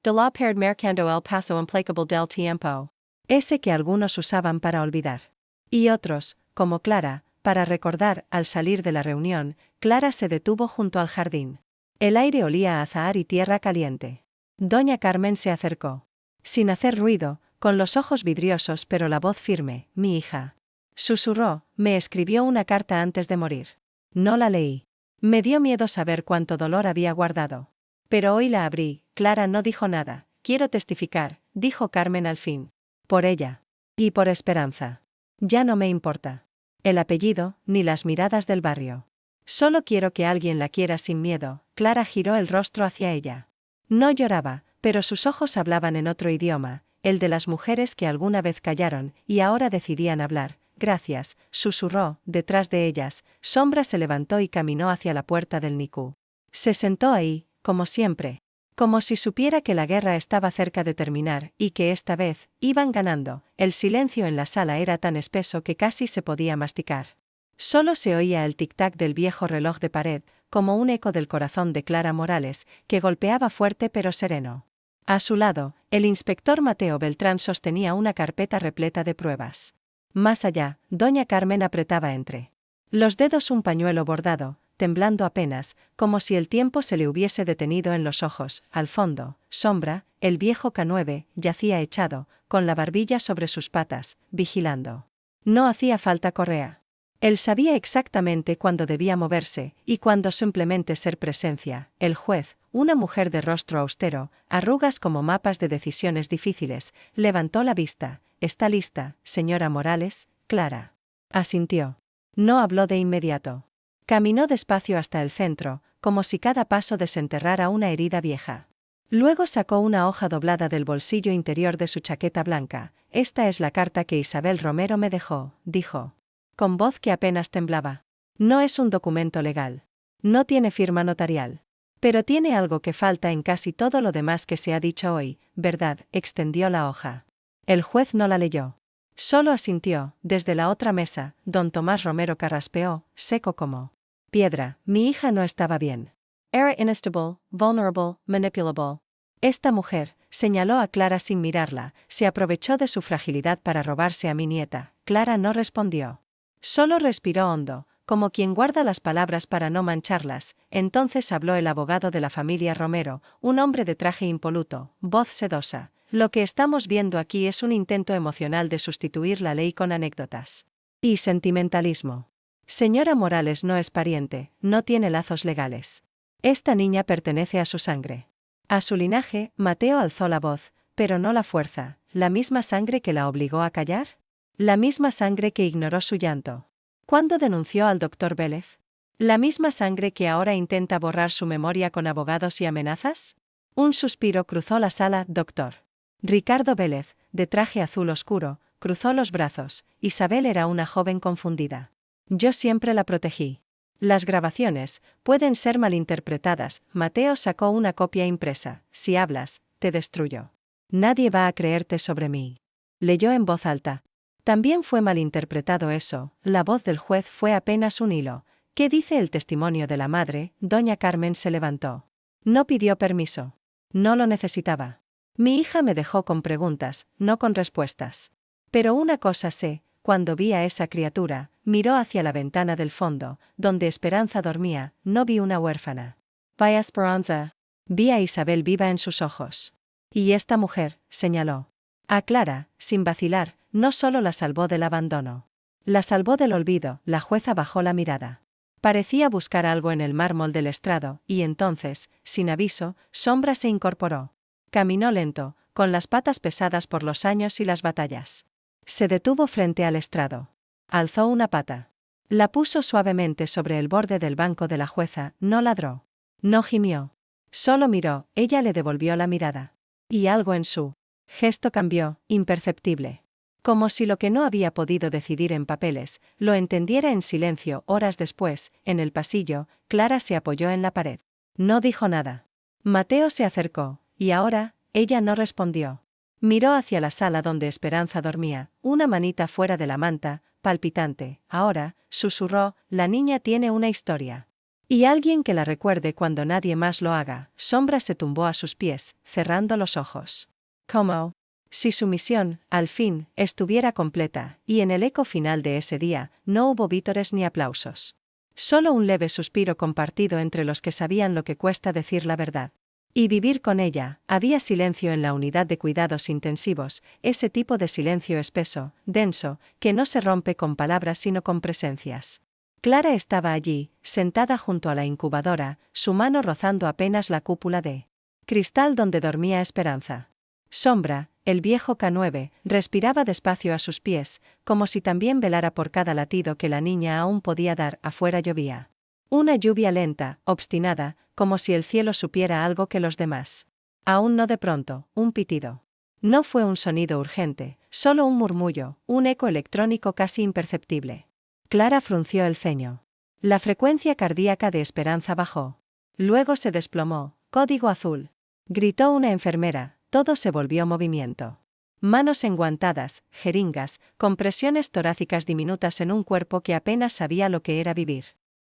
De la perd marcando el paso implacable del tiempo. Ese que algunos usaban para olvidar. Y otros, como Clara, para recordar. Al salir de la reunión, Clara se detuvo junto al jardín. El aire olía a azahar y tierra caliente. Doña Carmen se acercó. Sin hacer ruido, con los ojos vidriosos pero la voz firme, mi hija. Susurró, me escribió una carta antes de morir. No la leí. Me dio miedo saber cuánto dolor había guardado. Pero hoy la abrí. Clara no dijo nada. Quiero testificar, dijo Carmen al fin. Por ella. Y por Esperanza. Ya no me importa el apellido, ni las miradas del barrio. Solo quiero que alguien la quiera sin miedo. Clara giró el rostro hacia ella. No lloraba, pero sus ojos hablaban en otro idioma, el de las mujeres que alguna vez callaron, y ahora decidían hablar. Gracias, susurró, detrás de ellas. Sombra se levantó y caminó hacia la puerta del Niku. Se sentó ahí, como siempre. Como si supiera que la guerra estaba cerca de terminar, y que esta vez, iban ganando. El silencio en la sala era tan espeso que casi se podía masticar. Solo se oía el tic-tac del viejo reloj de pared, como un eco del corazón de Clara Morales, que golpeaba fuerte pero sereno. A su lado, el inspector Mateo Beltrán sostenía una carpeta repleta de pruebas. Más allá, doña Carmen apretaba entre los dedos un pañuelo bordado, temblando apenas, como si el tiempo se le hubiese detenido en los ojos. Al fondo, Sombra, el viejo K9, yacía echado, con la barbilla sobre sus patas, vigilando. No hacía falta correa. Él sabía exactamente cuándo debía moverse, y cuándo simplemente ser presencia. El juez, una mujer de rostro austero, arrugas como mapas de decisiones difíciles, levantó la vista. ¿Está lista, señora Morales? Clara. Asintió. No habló de inmediato. Caminó despacio hasta el centro, como si cada paso desenterrara una herida vieja. Luego sacó una hoja doblada del bolsillo interior de su chaqueta blanca. Esta es la carta que Isabel Romero me dejó, dijo, con voz que apenas temblaba. No es un documento legal. No tiene firma notarial. Pero tiene algo que falta en casi todo lo demás que se ha dicho hoy, ¿verdad? Extendió la hoja. El juez no la leyó. Solo asintió. Desde la otra mesa, don Tomás Romero carraspeó, seco como piedra. Mi hija no estaba bien. Era inestable, vulnerable, manipulable. Esta mujer, señaló a Clara sin mirarla, se aprovechó de su fragilidad para robarse a mi nieta. Clara no respondió. Solo respiró hondo, como quien guarda las palabras para no mancharlas. Entonces habló el abogado de la familia Romero, un hombre de traje impoluto, voz sedosa. Lo que estamos viendo aquí es un intento emocional de sustituir la ley con anécdotas y sentimentalismo. Señora Morales no es pariente, no tiene lazos legales. Esta niña pertenece a su sangre. A su linaje. Mateo alzó la voz, pero no la fuerza. ¿La misma sangre que la obligó a callar? ¿La misma sangre que ignoró su llanto? ¿Cuándo denunció al doctor Vélez? ¿La misma sangre que ahora intenta borrar su memoria con abogados y amenazas? Un suspiro cruzó la sala. Doctor Ricardo Vélez, de traje azul oscuro, cruzó los brazos. Isabel era una joven confundida. Yo siempre la protegí. Las grabaciones pueden ser malinterpretadas. Mateo sacó una copia impresa. Si hablas, te destruyo. Nadie va a creerte sobre mí. Leyó en voz alta. También fue malinterpretado eso. La voz del juez fue apenas un hilo. ¿Qué dice el testimonio de la madre? Doña Carmen se levantó. No pidió permiso. No lo necesitaba. Mi hija me dejó con preguntas, no con respuestas. Pero una cosa sé, cuando vi a esa criatura, miró hacia la ventana del fondo, donde Esperanza dormía, no vi una huérfana. Vaya Esperanza. Vi a Isabel viva en sus ojos. Y esta mujer, señaló. A Clara, sin vacilar, no solo la salvó del abandono. La salvó del olvido. La jueza bajó la mirada. Parecía buscar algo en el mármol del estrado, y entonces, sin aviso, Sombra se incorporó. Caminó lento, con las patas pesadas por los años y las batallas. Se detuvo frente al estrado. Alzó una pata. La puso suavemente sobre el borde del banco de la jueza. No ladró. No gimió. Solo miró. Ella le devolvió la mirada. Y algo en su gesto cambió, imperceptible. Como si lo que no había podido decidir en papeles, lo entendiera en silencio. Horas después, en el pasillo, Clara se apoyó en la pared. No dijo nada. Mateo se acercó, y ahora, ella no respondió. Miró hacia la sala donde Esperanza dormía, una manita fuera de la manta, palpitante. Ahora, susurró, la niña tiene una historia. Y alguien que la recuerde cuando nadie más lo haga. Sombra se tumbó a sus pies, cerrando los ojos. ¿Cómo? Si su misión, al fin, estuviera completa, y en el eco final de ese día, no hubo vítores ni aplausos. Solo un leve suspiro compartido entre los que sabían lo que cuesta decir la verdad. Y vivir con ella. Había silencio en la unidad de cuidados intensivos, ese tipo de silencio espeso, denso, que no se rompe con palabras sino con presencias. Clara estaba allí, sentada junto a la incubadora, su mano rozando apenas la cúpula de cristal donde dormía Esperanza. Sombra, el viejo K9, respiraba despacio a sus pies, como si también velara por cada latido que la niña aún podía dar. Afuera llovía. Una lluvia lenta, obstinada, como si el cielo supiera algo que los demás. Aún no. De pronto, un pitido. No fue un sonido urgente, solo un murmullo, un eco electrónico casi imperceptible. Clara frunció el ceño. La frecuencia cardíaca de Esperanza bajó. Luego se desplomó. Código azul. Gritó una enfermera. Todo se volvió movimiento. Manos enguantadas, jeringas, compresiones torácicas diminutas en un cuerpo que apenas sabía lo que era vivir.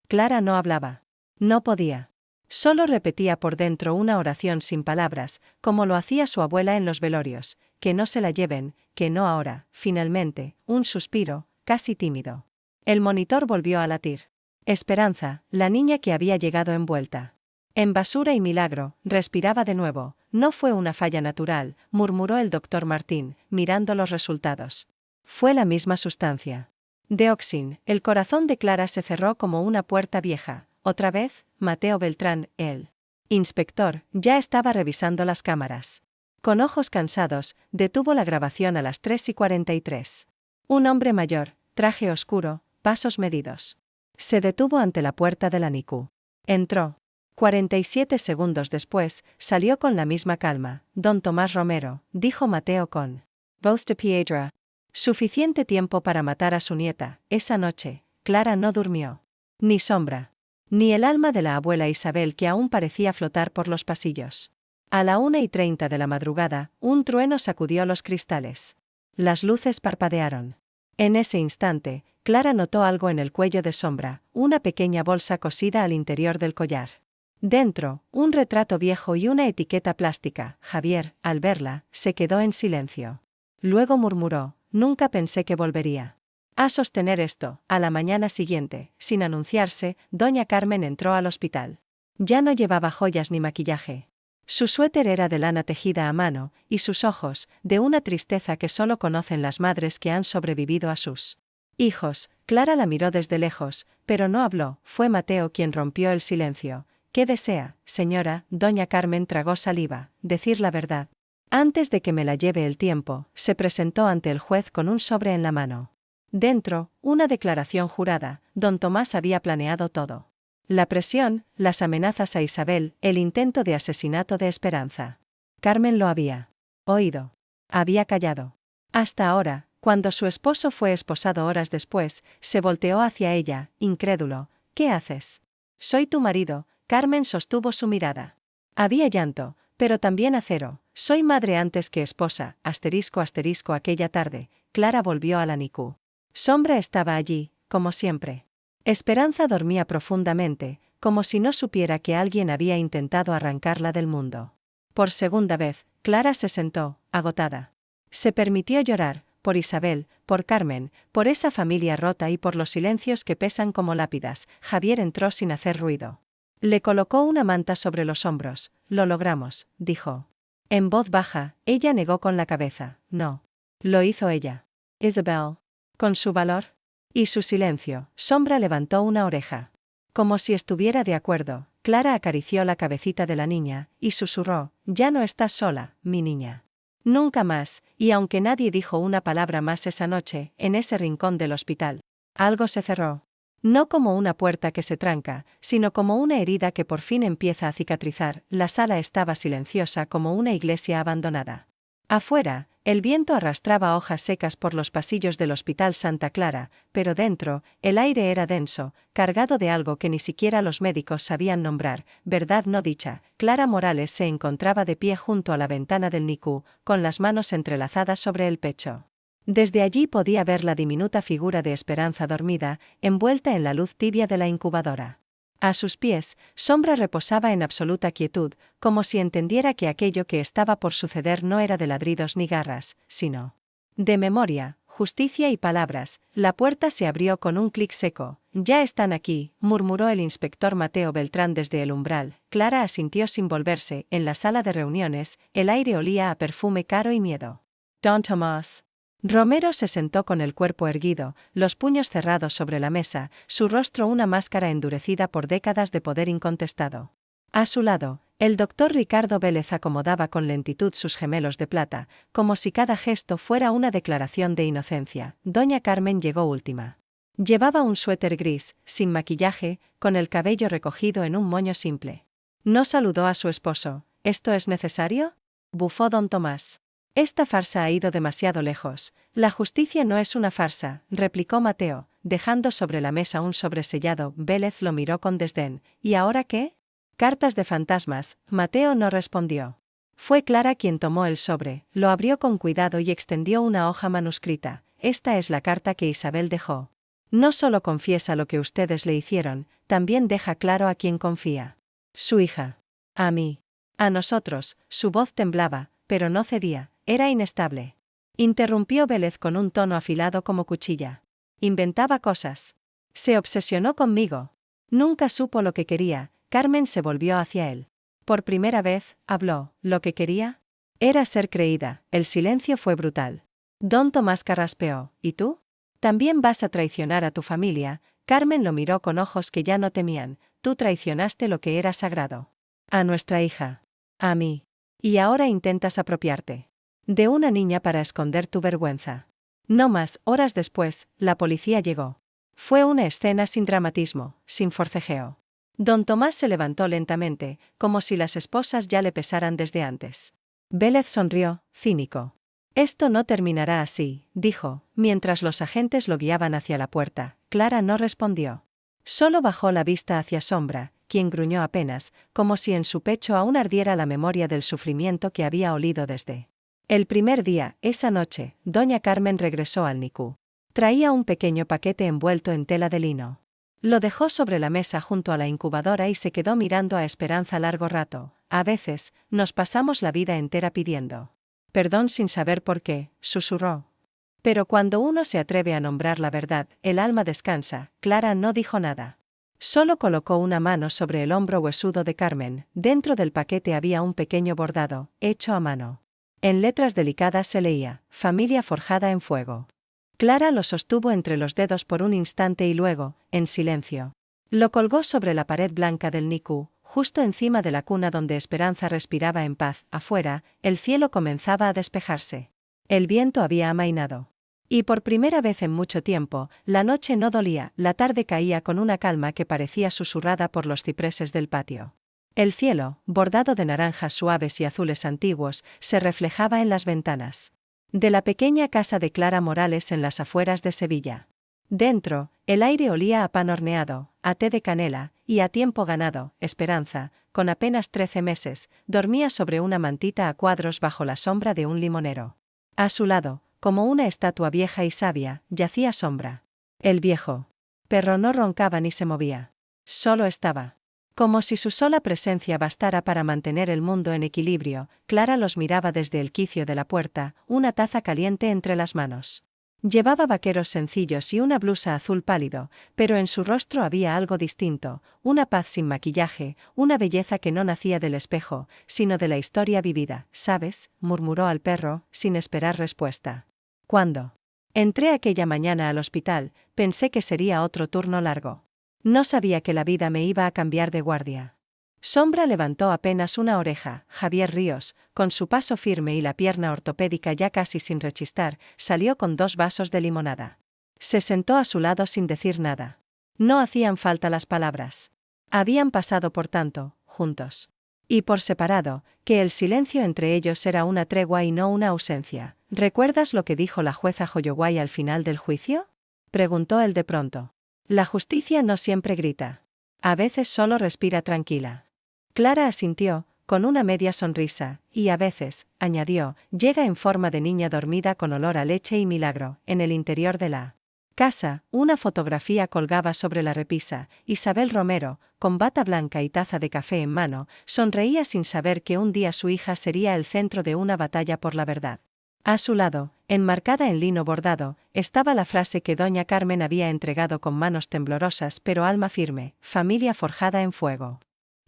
Clara no hablaba. No podía. Solo repetía por dentro una oración sin palabras, como lo hacía su abuela en los velorios. Que no se la lleven, que no ahora. Finalmente, un suspiro, casi tímido. El monitor volvió a latir. Esperanza, la niña que había llegado envuelta en basura y milagro, respiraba de nuevo. No fue una falla natural, murmuró el doctor Martín, mirando los resultados. Fue la misma sustancia. Deoxin. El corazón de Clara se cerró como una puerta vieja. Otra vez, Mateo Beltrán, el inspector, ya estaba revisando las cámaras. Con ojos cansados, detuvo la grabación a las 3:43. Un hombre mayor, traje oscuro, pasos medidos. Se detuvo ante la puerta de la NICU. Entró. 47 segundos después, salió con la misma calma. Don Tomás Romero, dijo Mateo con voz de piedra. Suficiente tiempo para matar a su nieta. Esa noche, Clara no durmió. Ni Sombra. Ni el alma de la abuela Isabel que aún parecía flotar por los pasillos. A la 1:30 de la madrugada, un trueno sacudió los cristales. Las luces parpadearon. En ese instante, Clara notó algo en el cuello de Sombra, una pequeña bolsa cosida al interior del collar. Dentro, un retrato viejo y una etiqueta plástica. Javier, al verla, se quedó en silencio. Luego murmuró, nunca pensé que volvería a sostener esto. A la mañana siguiente, sin anunciarse, doña Carmen entró al hospital. Ya no llevaba joyas ni maquillaje. Su suéter era de lana tejida a mano, y sus ojos, de una tristeza que solo conocen las madres que han sobrevivido a sus hijos. Clara la miró desde lejos, pero no habló. Fue Mateo quien rompió el silencio. ¿Qué desea, señora? Doña Carmen tragó saliva. Decir la verdad. Antes de que me la lleve el tiempo, se presentó ante el juez con un sobre en la mano. Dentro, una declaración jurada. Don Tomás había planeado todo. La presión, las amenazas a Isabel, el intento de asesinato de Esperanza. Carmen lo había oído. Había callado. Hasta ahora, cuando su esposo fue esposado horas después, se volteó hacia ella, incrédulo. ¿Qué haces? Soy tu marido. Carmen sostuvo su mirada. Había llanto, pero también acero. Soy madre antes que esposa, ***. Aquella tarde, Clara volvió a la NICU. Sombra estaba allí, como siempre. Esperanza dormía profundamente, como si no supiera que alguien había intentado arrancarla del mundo. Por segunda vez, Clara se sentó, agotada. Se permitió llorar, por Isabel, por Carmen, por esa familia rota y por los silencios que pesan como lápidas. Javier entró sin hacer ruido. Le colocó una manta sobre los hombros. Lo logramos, dijo. En voz baja, ella negó con la cabeza. No. Lo hizo ella. Isabel. Con su valor y su silencio, Sombra levantó una oreja. Como si estuviera de acuerdo, Clara acarició la cabecita de la niña, y susurró, ya no estás sola, mi niña. Nunca más, y aunque nadie dijo una palabra más esa noche, en ese rincón del hospital, algo se cerró. No como una puerta que se tranca, sino como una herida que por fin empieza a cicatrizar. La sala estaba silenciosa como una iglesia abandonada. Afuera, el viento arrastraba hojas secas por los pasillos del Hospital Santa Clara, pero dentro, el aire era denso, cargado de algo que ni siquiera los médicos sabían nombrar, verdad no dicha. Clara Morales se encontraba de pie junto a la ventana del NICU, con las manos entrelazadas sobre el pecho. Desde allí podía ver la diminuta figura de Esperanza dormida, envuelta en la luz tibia de la incubadora. A sus pies, Sombra reposaba en absoluta quietud, como si entendiera que aquello que estaba por suceder no era de ladridos ni garras, sino de memoria, justicia y palabras. La puerta se abrió con un clic seco. Ya están aquí, murmuró el inspector Mateo Beltrán desde el umbral. Clara asintió sin volverse. En la sala de reuniones, el aire olía a perfume caro y miedo. Don Tomás. Romero se sentó con el cuerpo erguido, los puños cerrados sobre la mesa, su rostro una máscara endurecida por décadas de poder incontestado. A su lado, el doctor Ricardo Vélez acomodaba con lentitud sus gemelos de plata, como si cada gesto fuera una declaración de inocencia. Doña Carmen llegó última. Llevaba un suéter gris, sin maquillaje, con el cabello recogido en un moño simple. No saludó a su esposo. ¿Esto es necesario?, bufó don Tomás. Esta farsa ha ido demasiado lejos. La justicia no es una farsa, replicó Mateo, dejando sobre la mesa un sobresellado. Vélez lo miró con desdén. ¿Y ahora qué? Cartas de fantasmas. Mateo no respondió. Fue Clara quien tomó el sobre, lo abrió con cuidado y extendió una hoja manuscrita. Esta es la carta que Isabel dejó. No solo confiesa lo que ustedes le hicieron, también deja claro a quién confía. Su hija. A mí. A nosotros. Su voz temblaba, pero no cedía. Era inestable. Interrumpió Vélez con un tono afilado como cuchilla. Inventaba cosas. Se obsesionó conmigo. Nunca supo lo que quería. Carmen se volvió hacia él. Por primera vez, habló. ¿Lo que quería? Era ser creída. El silencio fue brutal. Don Tomás carraspeó. ¿Y tú? ¿También vas a traicionar a tu familia? Carmen lo miró con ojos que ya no temían. Tú traicionaste lo que era sagrado. A nuestra hija. A mí. Y ahora intentas apropiarte de una niña para esconder tu vergüenza. No más. Horas después, la policía llegó. Fue una escena sin dramatismo, sin forcejeo. Don Tomás se levantó lentamente, como si las esposas ya le pesaran desde antes. Vélez sonrió, cínico. Esto no terminará así, dijo, mientras los agentes lo guiaban hacia la puerta. Clara no respondió. Solo bajó la vista hacia Sombra, quien gruñó apenas, como si en su pecho aún ardiera la memoria del sufrimiento que había olido desde el primer día. Esa noche, doña Carmen regresó al NICU. Traía un pequeño paquete envuelto en tela de lino. Lo dejó sobre la mesa junto a la incubadora y se quedó mirando a Esperanza largo rato. A veces, nos pasamos la vida entera pidiendo perdón sin saber por qué, susurró. Pero cuando uno se atreve a nombrar la verdad, el alma descansa. Clara no dijo nada. Solo colocó una mano sobre el hombro huesudo de Carmen. Dentro del paquete había un pequeño bordado, hecho a mano. En letras delicadas se leía, familia forjada en fuego. Clara lo sostuvo entre los dedos por un instante y luego, en silencio, lo colgó sobre la pared blanca del NICU, justo encima de la cuna donde Esperanza respiraba en paz. Afuera, el cielo comenzaba a despejarse. El viento había amainado. Y por primera vez en mucho tiempo, la noche no dolía, la tarde caía con una calma que parecía susurrada por los cipreses del patio. El cielo, bordado de naranjas suaves y azules antiguos, se reflejaba en las ventanas de la pequeña casa de Clara Morales en las afueras de Sevilla. Dentro, el aire olía a pan horneado, a té de canela, y a tiempo ganado. Esperanza, con apenas 13 meses, dormía sobre una mantita a cuadros bajo la sombra de un limonero. A su lado, como una estatua vieja y sabia, yacía Sombra. El viejo perro no roncaba ni se movía. Solo estaba. Como si su sola presencia bastara para mantener el mundo en equilibrio, Clara los miraba desde el quicio de la puerta, una taza caliente entre las manos. Llevaba vaqueros sencillos y una blusa azul pálido, pero en su rostro había algo distinto, una paz sin maquillaje, una belleza que no nacía del espejo, sino de la historia vivida. ¿Sabes?, murmuró al perro, sin esperar respuesta. Cuando entré aquella mañana al hospital, pensé que sería otro turno largo. No sabía que la vida me iba a cambiar de guardia. Sombra levantó apenas una oreja. Javier Ríos, con su paso firme y la pierna ortopédica ya casi sin rechistar, salió con 2 vasos de limonada. Se sentó a su lado sin decir nada. No hacían falta las palabras. Habían pasado por tanto, juntos. Y por separado, que el silencio entre ellos era una tregua y no una ausencia. ¿Recuerdas lo que dijo la jueza Holloway al final del juicio?, preguntó él de pronto. La justicia no siempre grita. A veces solo respira tranquila. Clara asintió, con una media sonrisa, y a veces, añadió, llega en forma de niña dormida con olor a leche y milagro. En el interior de la casa, una fotografía colgaba sobre la repisa. Isabel Romero, con bata blanca y taza de café en mano, sonreía sin saber que un día su hija sería el centro de una batalla por la verdad. A su lado, enmarcada en lino bordado, estaba la frase que doña Carmen había entregado con manos temblorosas pero alma firme: familia forjada en fuego.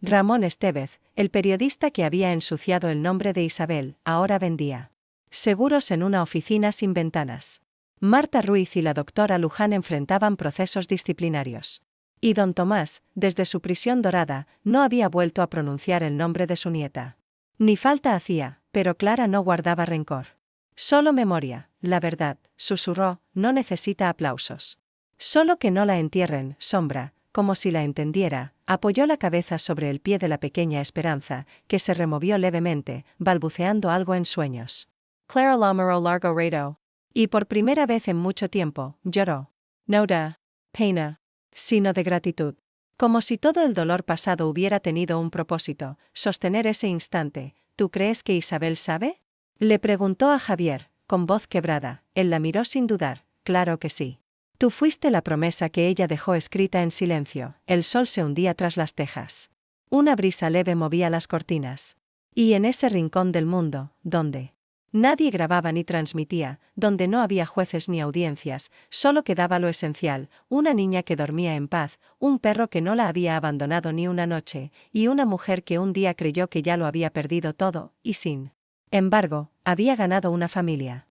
Ramón Estévez, el periodista que había ensuciado el nombre de Isabel, ahora vendía seguros en una oficina sin ventanas. Marta Ruiz y la doctora Luján enfrentaban procesos disciplinarios. Y don Tomás, desde su prisión dorada, no había vuelto a pronunciar el nombre de su nieta. Ni falta hacía, pero Clara no guardaba rencor. Solo memoria, la verdad, susurró, no necesita aplausos. Solo que no la entierren. Sombra, como si la entendiera, apoyó la cabeza sobre el pie de la pequeña Esperanza, que se removió levemente, balbuceando algo en sueños. Clara Lamoureux largo rato. Y por primera vez en mucho tiempo, lloró. No de pena, sino de gratitud. Como si todo el dolor pasado hubiera tenido un propósito, sostener ese instante. ¿Tú crees que Isabel sabe?, le preguntó a Javier, con voz quebrada. Él la miró sin dudar. Claro que sí. Tú fuiste la promesa que ella dejó escrita en silencio. El sol se hundía tras las tejas. Una brisa leve movía las cortinas. Y en ese rincón del mundo, donde nadie grababa ni transmitía, donde no había jueces ni audiencias, solo quedaba lo esencial: una niña que dormía en paz, un perro que no la había abandonado ni una noche, y una mujer que un día creyó que ya lo había perdido todo, y sin embargo, había ganado una familia.